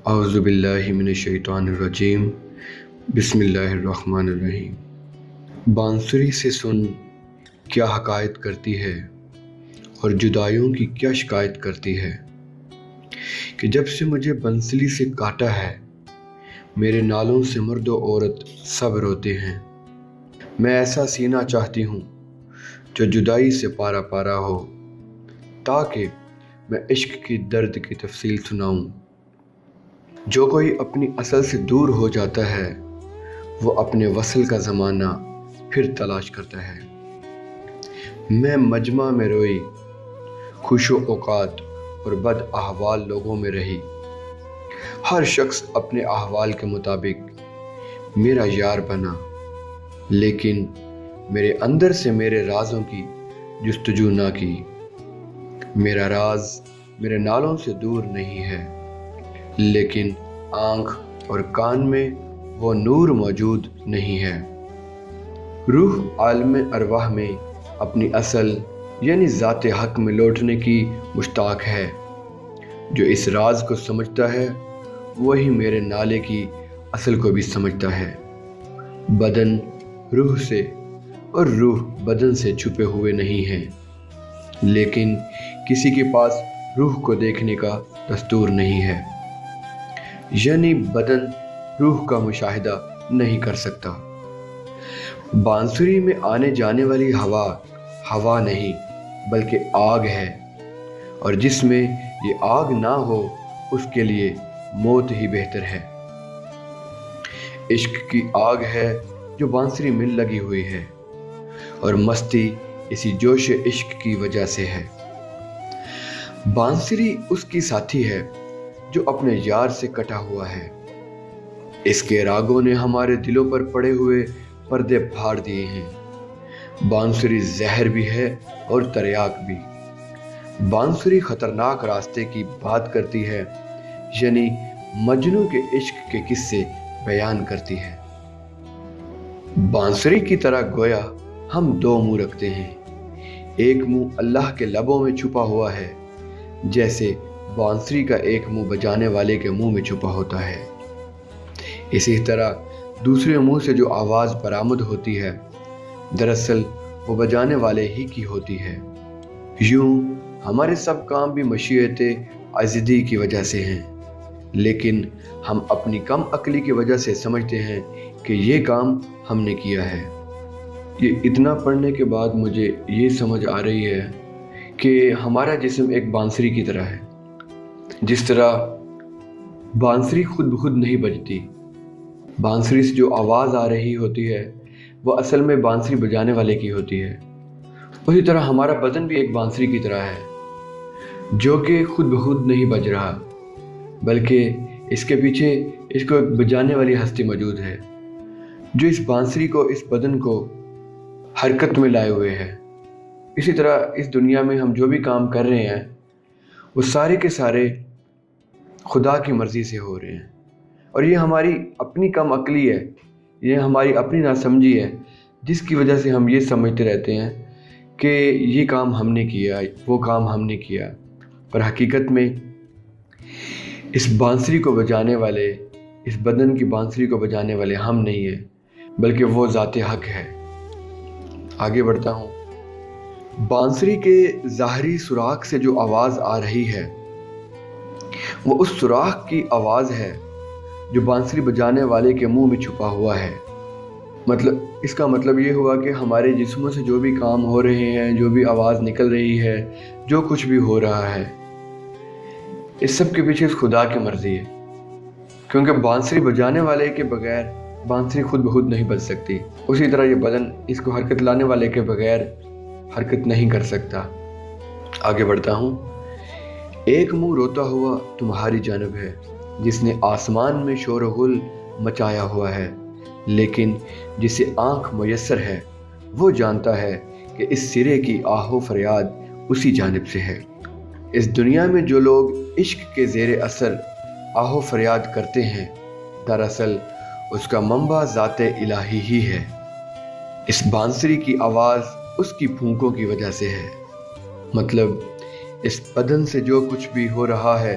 اعوذ باللہ من الشیطان الرجیم، بسم اللہ الرحمن الرحیم۔ بانسری سے سن کیا حکایت کرتی ہے اور جدائیوں کی کیا شکایت کرتی ہے، کہ جب سے مجھے بنسلی سے کاٹا ہے، میرے نالوں سے مرد و عورت سب روتے ہیں۔ میں ایسا سینہ چاہتی ہوں جو جدائی سے پارا پارا ہو، تاکہ میں عشق کی درد کی تفصیل سناؤں۔ جو کوئی اپنی اصل سے دور ہو جاتا ہے، وہ اپنے وصل کا زمانہ پھر تلاش کرتا ہے۔ میں مجمع میں روئی، خوش و اوقات اور بد احوال لوگوں میں رہی۔ ہر شخص اپنے احوال کے مطابق میرا یار بنا، لیکن میرے اندر سے میرے رازوں کی جستجو نہ کی۔ میرا راز میرے نالوں سے دور نہیں ہے، لیکن آنکھ اور کان میں وہ نور موجود نہیں ہے۔ روح عالم ارواح میں اپنی اصل یعنی ذات حق میں لوٹنے کی مشتاق ہے۔ جو اس راز کو سمجھتا ہے، وہی میرے نالے کی اصل کو بھی سمجھتا ہے۔ بدن روح سے اور روح بدن سے چھپے ہوئے نہیں ہیں، لیکن کسی کے پاس روح کو دیکھنے کا دستور نہیں ہے، یعنی بدن روح کا مشاہدہ نہیں کر سکتا۔ بانسری میں آنے جانے والی ہوا نہیں بلکہ آگ ہے، اور جس میں یہ آگ نہ ہو اس کے لیے موت ہی بہتر ہے۔ عشق کی آگ ہے جو بانسری میں لگی ہوئی ہے، اور مستی اسی جوش عشق کی وجہ سے ہے۔ بانسری اس کی ساتھی ہے جو اپنے یار سے کٹا ہوا ہے۔ اس کے راگوں نے ہمارے دلوں پر پڑے ہوئے پردے پھاڑ دیے ہیں۔ بانسری زہر بھی ہے اور تریاک بھی۔ بانسری خطرناک راستے کی بات کرتی ہے، یعنی مجنوں کے عشق کے قصے بیان کرتی ہے۔ بانسری کی طرح گویا ہم دو منہ رکھتے ہیں۔ ایک منہ اللہ کے لبوں میں چھپا ہوا ہے، جیسے بانسری کا ایک منہ بجانے والے کے منہ میں چھپا ہوتا ہے۔ اسی طرح دوسرے منہ سے جو آواز برآمد ہوتی ہے، دراصل وہ بجانے والے ہی کی ہوتی ہے۔ یوں ہمارے سب کام بھی مشیت عزدی کی وجہ سے ہیں، لیکن ہم اپنی کم عقلی کی وجہ سے سمجھتے ہیں کہ یہ کام ہم نے کیا ہے۔ یہ اتنا پڑھنے کے بعد مجھے یہ سمجھ آ رہی ہے کہ ہمارا جسم ایک بانسری کی طرح ہے۔ جس طرح بانسری خود بخود نہیں بجتی، بانسری سے جو آواز آ رہی ہوتی ہے وہ اصل میں بانسری بجانے والے کی ہوتی ہے، اسی طرح ہمارا بدن بھی ایک بانسری کی طرح ہے، جو کہ خود بخود نہیں بج رہا، بلکہ اس کے پیچھے اس کو ایک بجانے والی ہستی موجود ہے، جو اس بانسری کو، اس بدن کو حرکت میں لائے ہوئے ہے۔ اسی طرح اس دنیا میں ہم جو بھی کام کر رہے ہیں، وہ سارے کے سارے خدا کی مرضی سے ہو رہے ہیں، اور یہ ہماری اپنی کم عقلی ہے، یہ ہماری اپنی ناسمجھی ہے، جس کی وجہ سے ہم یہ سمجھتے رہتے ہیں کہ یہ کام ہم نے کیا، وہ کام ہم نے کیا، پر حقیقت میں اس بانسری کو بجانے والے، اس بدن کی بانسری کو بجانے والے ہم نہیں ہیں، بلکہ وہ ذات حق ہے۔ آگے بڑھتا ہوں۔ بانسری کے ظاہری سوراخ سے جو آواز آ رہی ہے، وہ اس سوراخ کی آواز ہے جو بانسری بجانے والے کے منہ میں چھپا ہوا ہے۔ اس کا مطلب یہ ہوا کہ ہمارے جسموں سے جو بھی کام ہو رہے ہیں، جو بھی آواز نکل رہی ہے، جو کچھ بھی ہو رہا ہے، اس سب کے پیچھے اس خدا کی مرضی ہے، کیونکہ بانسری بجانے والے کے بغیر بانسری خود بخود نہیں بج سکتی۔ اسی طرح یہ بدن اس کو حرکت لانے والے کے بغیر حرکت نہیں کر سکتا۔ آگے بڑھتا ہوں۔ ایک منہ روتا ہوا تمہاری جانب ہے، جس نے آسمان میں شور و غل مچایا ہوا ہے، لیکن جسے آنکھ میسر ہے وہ جانتا ہے کہ اس سرے کی آہ و فریاد اسی جانب سے ہے۔ اس دنیا میں جو لوگ عشق کے زیر اثر آہ و فریاد کرتے ہیں، دراصل اس کا منبع ذات الہی ہی ہے۔ اس بانسری کی آواز اس کی پھونکوں کی وجہ سے ہے، مطلب اس بدن سے جو کچھ بھی ہو رہا ہے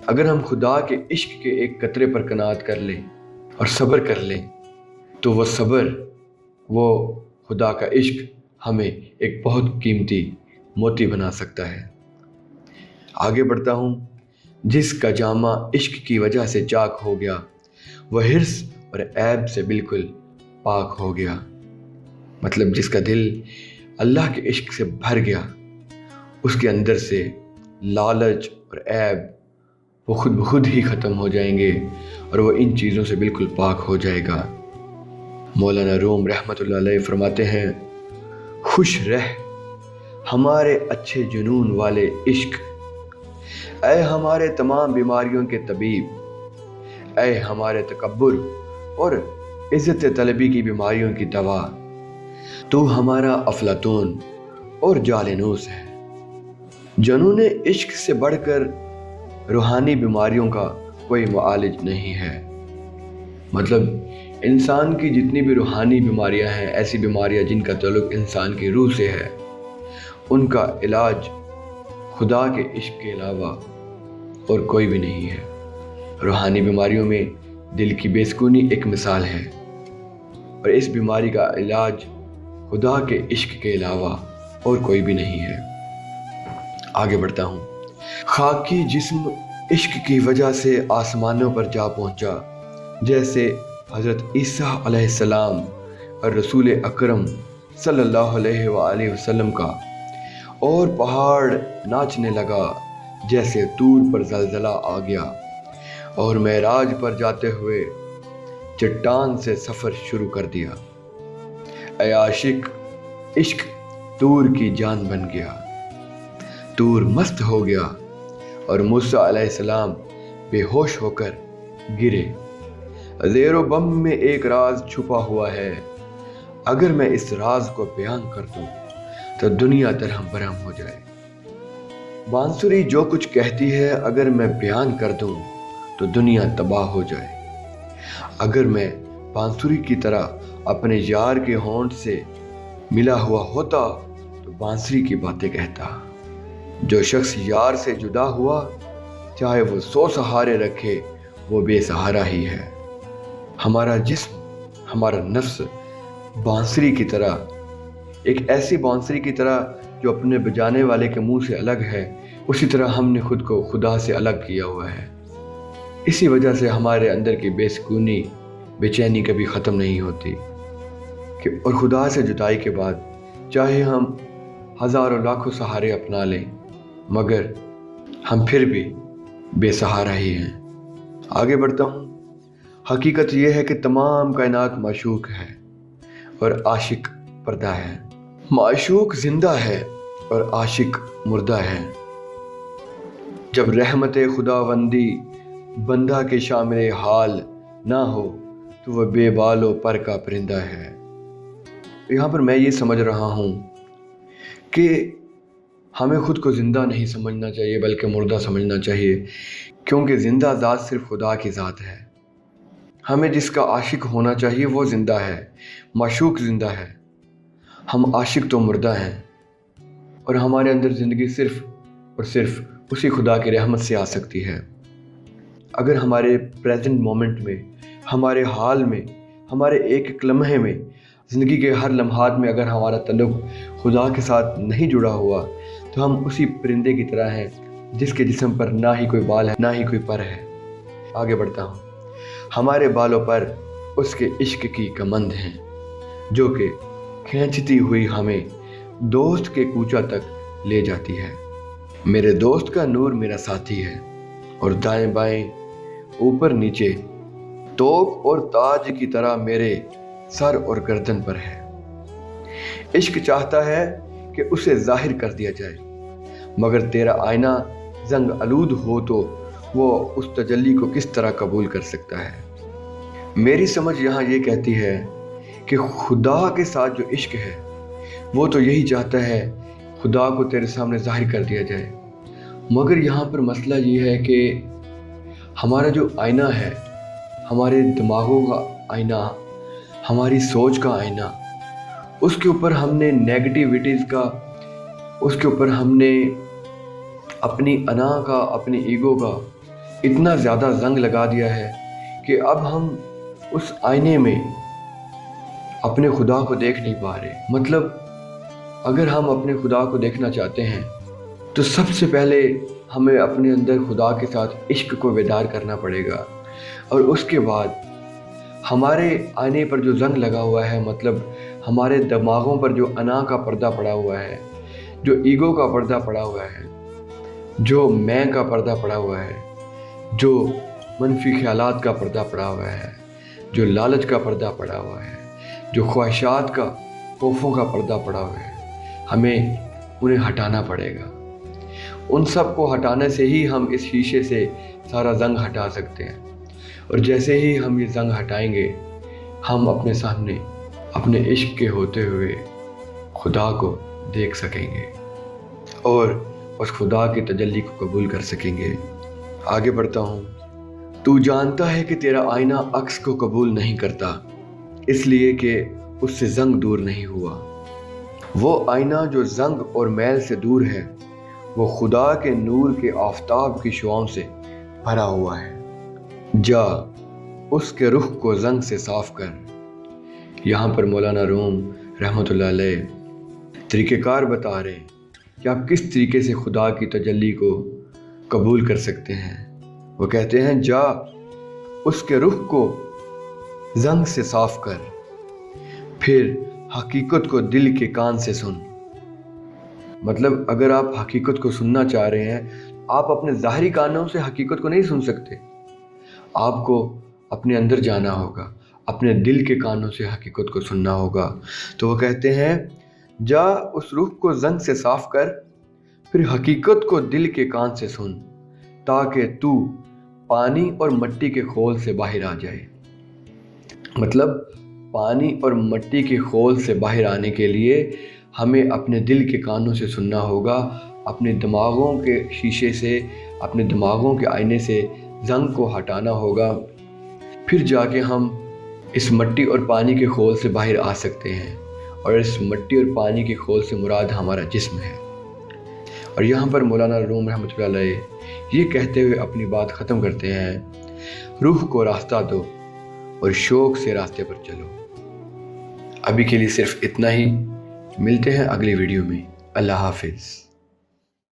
اگر ہم خدا کے عشق کے ایک قطرے پر قناعت کر لیں اور صبر کر لیں تو وہ صبر، وہ خدا کا عشق ہمیں ایک بہت قیمتی موتی بنا سکتا ہے۔ آگے بڑھتا ہوں۔ جس کا جامع عشق کی وجہ سے چاک ہو گیا، وہ حرص اور عیب سے بالکل پاک ہو گیا۔ مطلب جس کا دل اللہ کے عشق سے بھر گیا، اس کے اندر سے لالچ اور عیب وہ خود بخود ہی ختم ہو جائیں گے اور وہ ان چیزوں سے بالکل پاک ہو جائے گا۔ مولانا روم رحمۃ اللہ علیہ فرماتے ہیں، خوش رہ ہمارے اچھے جنون والے عشق، اے ہمارے تمام بیماریوں کے طبیب، اے ہمارے تکبر اور عزت طلبی کی بیماریوں کی دوا، تو ہمارا افلاطون اور جالینوس ہے۔ جنون عشق سے بڑھ کر روحانی بیماریوں کا کوئی معالج نہیں ہے۔ مطلب انسان کی جتنی بھی روحانی بیماریاں ہیں، ایسی بیماریاں جن کا تعلق انسان کی روح سے ہے، ان کا علاج خدا کے عشق کے علاوہ اور کوئی بھی نہیں ہے۔ روحانی بیماریوں میں دل کی بے سکونی ایک مثال ہے، اور اس بیماری کا علاج خدا کے عشق کے علاوہ اور کوئی بھی نہیں ہے۔ آگے بڑھتا ہوں۔ خاکی جسم عشق کی وجہ سے آسمانوں پر جا پہنچا، جیسے حضرت عیسیٰ علیہ السلام اور رسول اکرم صلی اللہ علیہ وآلہ وسلم کا، اور پہاڑ ناچنے لگا جیسے طور پر زلزلہ آ گیا، اور معراج پر جاتے ہوئے چٹان سے سفر شروع کر دیا۔ اے عاشق، عشق طور کی جان بن گیا، طور مست ہو گیا اور موسیٰ علیہ السلام بے ہوش ہو کر گرے۔ زیر و بم میں ایک راز چھپا ہوا ہے، اگر میں اس راز کو بیان کر دوں تو دنیا درہم برہم ہو جائے۔ بانسری جو کچھ کہتی ہے، اگر میں بیان کر دوں تو دنیا تباہ ہو جائے۔ اگر میں بانسری کی طرح اپنے یار کے ہونٹ سے ملا ہوا ہوتا تو بانسری کی باتیں کہتا۔ جو شخص یار سے جدا ہوا، چاہے وہ 100 سہارے رکھے، وہ بے سہارا ہی ہے۔ ہمارا جسم، ہمارا نفس بانسری کی طرح، ایک ایسی بانسری کی طرح جو اپنے بجانے والے کے منہ سے الگ ہے، اسی طرح ہم نے خود کو خدا سے الگ کیا ہوا ہے۔ اسی وجہ سے ہمارے اندر کی بے سکونی، بے چینی کبھی ختم نہیں ہوتی، اور خدا سے جدائی کے بعد چاہے ہم ہزاروں لاکھوں سہارے اپنا لیں، مگر ہم پھر بھی بے سہارا ہی ہیں۔ آگے بڑھتا ہوں۔ حقیقت یہ ہے کہ تمام کائنات معشوق ہے اور عاشق پردہ ہے۔ معشوق زندہ ہے اور عاشق مردہ ہے۔ جب رحمت خداوندی بندہ کے شامل حال نہ ہو تو وہ بے بال و پر کا پرندہ ہے۔ یہاں پر میں یہ سمجھ رہا ہوں کہ ہمیں خود کو زندہ نہیں سمجھنا چاہیے بلکہ مردہ سمجھنا چاہیے، کیونکہ زندہ ذات صرف خدا کی ذات ہے۔ ہمیں جس کا عاشق ہونا چاہیے وہ زندہ ہے، معشوق زندہ ہے، ہم عاشق تو مردہ ہیں، اور ہمارے اندر زندگی صرف اور صرف اسی خدا کی رحمت سے آ سکتی ہے۔ اگر ہمارے پریزنٹ مومنٹ میں، ہمارے حال میں، ہمارے ایک ایک لمحے میں، زندگی کے ہر لمحات میں اگر ہمارا تعلق خدا کے ساتھ نہیں جڑا ہوا تو ہم اسی پرندے کی طرح ہیں جس کے جسم پر نہ ہی کوئی بال ہے نہ ہی کوئی پر ہے۔ آگے بڑھتا ہوں۔ ہمارے بالوں پر اس کے عشق کی کمند ہیں جو کہ کھینچتی ہوئی ہمیں دوست کے کوچہ تک لے جاتی ہے۔ میرے دوست کا نور میرا ساتھی ہے، اور دائیں بائیں اوپر نیچے توق اور تاج کی طرح میرے سر اور گردن پر ہے۔ عشق چاہتا ہے کہ اسے ظاہر کر دیا جائے، مگر تیرا آئینہ زنگ آلود ہو تو وہ اس تجلی کو کس طرح قبول کر سکتا ہے۔ میری سمجھ یہاں یہ کہتی ہے کہ خدا کے ساتھ جو عشق ہے وہ تو یہی چاہتا ہے خدا کو تیرے سامنے ظاہر کر دیا جائے، مگر یہاں پر مسئلہ یہ ہے کہ ہمارا جو آئینہ ہے، ہمارے دماغوں کا آئینہ، ہماری سوچ کا آئینہ، اس کے اوپر ہم نے نیگیٹیوٹیز کا، اس کے اوپر ہم نے اپنی انا کا، اپنی ایگو کا اتنا زیادہ زنگ لگا دیا ہے کہ اب ہم اس آئینے میں اپنے خدا کو دیکھ نہیں پا رہے۔ مطلب اگر ہم اپنے خدا کو دیکھنا چاہتے ہیں تو سب سے پہلے ہمیں اپنے اندر خدا کے ساتھ عشق کو بیدار کرنا پڑے گا، اور اس کے بعد ہمارے آئینے پر جو زنگ لگا ہوا ہے، مطلب ہمارے دماغوں پر جو انا کا پردہ پڑا ہوا ہے، جو ایگو کا پردہ پڑا ہوا ہے، جو میں کا پردہ پڑا ہوا ہے، جو منفی خیالات کا پردہ پڑا ہوا ہے، جو لالچ کا پردہ پڑا ہوا ہے، جو خواہشات کا، خوفوں کا پردہ پڑا ہوا ہے، ہمیں انہیں ہٹانا پڑے گا۔ ان سب کو ہٹانے سے ہی ہم اس شیشے سے سارا زنگ ہٹا سکتے ہیں، اور جیسے ہی ہم یہ زنگ ہٹائیں گے ہم اپنے سامنے اپنے عشق کے ہوتے ہوئے خدا کو دیکھ سکیں گے اور اس خدا کی تجلی کو قبول کر سکیں گے۔ آگے بڑھتا ہوں۔ تو جانتا ہے کہ تیرا آئینہ عکس کو قبول نہیں کرتا، اس لیے کہ اس سے زنگ دور نہیں ہوا۔ وہ آئینہ جو زنگ اور میل سے دور ہے وہ خدا کے نور کے آفتاب کی شعاؤں سے بھرا ہوا ہے۔ جا اس کے رخ کو زنگ سے صاف کر۔ یہاں پر مولانا روم رحمۃ اللہ علیہ طریقہ کار بتا رہے ہیں کہ آپ کس طریقے سے خدا کی تجلی کو قبول کر سکتے ہیں۔ وہ کہتے ہیں جا اس کے رخ کو زنگ سے صاف کر، پھر حقیقت کو دل کے کان سے سن۔ مطلب اگر آپ حقیقت کو سننا چاہ رہے ہیں، آپ اپنے ظاہری کانوں سے حقیقت کو نہیں سن سکتے، آپ کو اپنے اندر جانا ہوگا، اپنے دل کے کانوں سے حقیقت کو سننا ہوگا۔ تو وہ کہتے ہیں جا اس رخ کو زنگ سے صاف کر، پھر حقیقت کو دل کے کان سے سن، تاکہ تو پانی اور مٹی کے خول سے باہر آ جائے۔ مطلب پانی اور مٹی کے خول سے باہر آنے کے لیے ہمیں اپنے دل کے کانوں سے سننا ہوگا، اپنے دماغوں کے شیشے سے، اپنے دماغوں کے آئینے سے زنگ کو ہٹانا ہوگا، پھر جا کے ہم اس مٹی اور پانی کے خول سے باہر آ سکتے ہیں، اور اس مٹی اور پانی کے خول سے مراد ہمارا جسم ہے۔ اور یہاں پر مولانا روم رحمۃ اللہ علیہ یہ کہتے ہوئے اپنی بات ختم کرتے ہیں، روح کو راستہ دو اور شوق سے راستے پر چلو۔ ابھی کے لیے صرف اتنا ہی، ملتے ہیں اگلی ویڈیو میں۔ اللہ حافظ۔